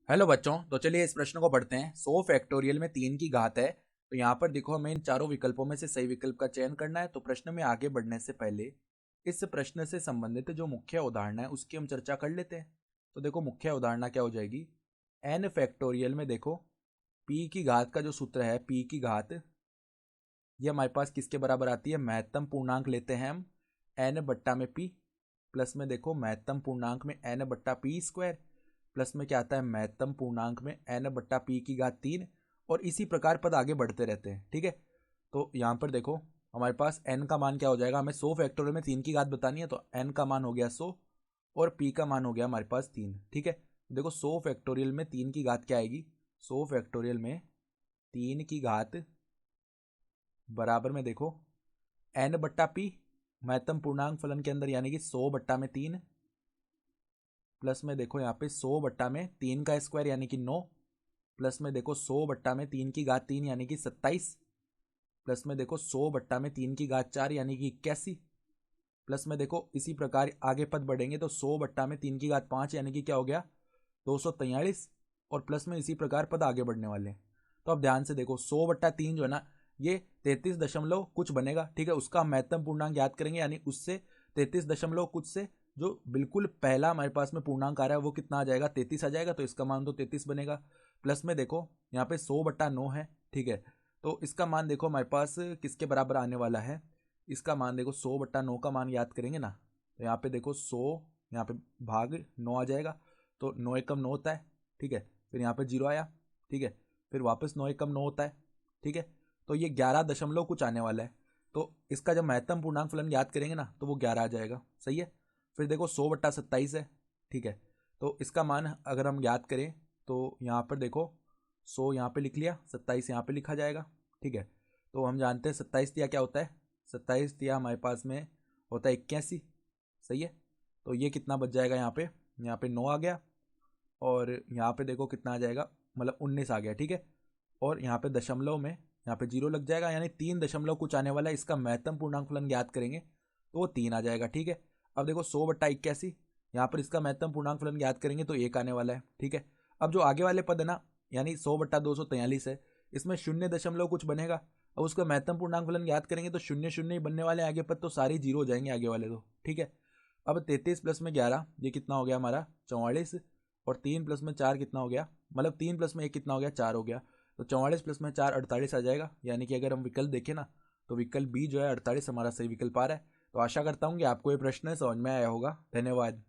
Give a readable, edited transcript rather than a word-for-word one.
Hello बच्चों, तो चलिए इस प्रश्न को पढ़ते हैं। 100 फैक्टोरियल में 3 की घात है। तो यहाँ पर देखो, हमें इन चारों विकल्पों में से सही विकल्प का चयन करना है। तो प्रश्न में आगे बढ़ने से पहले इस प्रश्न से संबंधित जो मुख्य उदाहरण है उसकी हम चर्चा कर लेते हैं। तो देखो, मुख्य उदाहरण क्या हो जाएगी। n फैक्टोरियल में देखो, p की घात का जो सूत्र है, p की घात, ये हमारे पास किसके बराबर आती है। महत्तम पूर्णांक लेते हैं हम n बट्टा में p, प्लस में देखो महत्तम पूर्णांक में n बट्टा पी स्क्वायर, प्लस में क्या आता है महत्तम पूर्णांक में n बट्टा पी की घात 3। और इसी प्रकार पद आगे बढ़ते रहते हैं। ठीक है, तो यहाँ पर देखो हमारे पास n का मान क्या हो जाएगा। हमें 100 फैक्टोरियल में 3 की घात बतानी है, तो n का मान हो गया 100 और p का मान हो गया हमारे पास 3। ठीक है, देखो 100 फैक्टोरियल में 3 की घात क्या आएगी। 100 फैक्टोरियल में 3 की घात बराबर में देखो n बट्टा पी, महत्तम पूर्णांक फलन के अंदर, यानी कि 100 बट्टा में 3, प्लस में देखो यहाँ पे 100 बट्टा में 3 का स्क्वायर यानी कि 9, प्लस में देखो 100 बट्टा में 3 की घात 3 यानी कि 27, प्लस में देखो 100 बट्टा में 3 की घात 4 यानी कि 81, प्लस में देखो इसी प्रकार आगे पद बढ़ेंगे तो 100 बट्टा में 3 की घात 5 यानी कि क्या हो गया 243, और प्लस में इसी प्रकार पद आगे बढ़ने वाले हैं। तो अब ध्यान से देखो, 100 बट्टा 3 जो है ना, ये 33 दशमलव कुछ बनेगा। ठीक है, उसका महत्तम पूर्णांक याद करेंगे, यानी उससे 33 दशमलव कुछ से जो बिल्कुल पहला हमारे पास में पूर्णांक आ रहा है वो कितना आ जाएगा, 33 आ जाएगा। तो इसका मान तो 33 बनेगा। प्लस में देखो यहाँ पे 100 बट्टा 9 है। ठीक है, तो इसका मान देखो हमारे पास किसके बराबर आने वाला है। इसका मान देखो 100 बट्टा 9 का मान याद करेंगे ना, तो यहाँ पे देखो 100, यहाँ पे भाग 9 आ जाएगा, तो 9 एकम 9 होता है। ठीक है, फिर यहाँ पे 0 आया। ठीक है, फिर वापस 9 एकम 9 होता है। ठीक है, तो ये 11 दशमलव कुछ आने वाला है। तो इसका जब महत्तम पूर्णांक फलन याद करेंगे ना तो वो 11 आ जाएगा। सही है, फिर देखो 100 बट्टा 27 है। ठीक है, तो इसका मान अगर हम याद करें तो यहाँ पर देखो 100 यहाँ पे लिख लिया, 27 यहाँ पे लिखा जाएगा। ठीक है, तो हम जानते हैं 27 दिया क्या होता है, 27 दिया हमारे पास में होता है 81। सही है, तो ये कितना बच जाएगा यहाँ पे 9 आ गया, और यहाँ पे देखो कितना आ जाएगा, मतलब 19 आ गया। ठीक है, और यहाँ पे दशमलव में यहाँ पे 0 लग जाएगा, यानी 3 दशमलव कुछ आने वाला है। इसका महत्तम पूर्णांक फलन याद करेंगे तो वो 3 आ जाएगा। ठीक है, अब देखो 100 बट्टा 81, यहाँ पर इसका महत्तम पूर्णांक फलन याद करेंगे तो 1 आने वाला है। ठीक है, अब जो आगे वाले पद है ना, यानी 100 बट्टा 243 है, इसमें 0 दशमलव कुछ बनेगा। अब उसका महत्तम पूर्णांक फलन याद करेंगे तो 0 0 ही बनने वाले आगे पद, तो सारे 0 हो जाएंगे आगे वाले तो। ठीक है, अब 33 प्लस में 11, ये कितना हो गया हमारा 44, और 3 प्लस में 4 कितना हो गया, मतलब 3 प्लस में 1 कितना हो गया, 4 हो गया। तो 44 प्लस में 4 48 आ जाएगा। यानी कि अगर हम विकल्प देखें ना तो विकल्प बी जो है 48 हमारा सही विकल्प आ रहा है। तो आशा करता हूँ कि आपको ये प्रश्न समझ में आया होगा। धन्यवाद।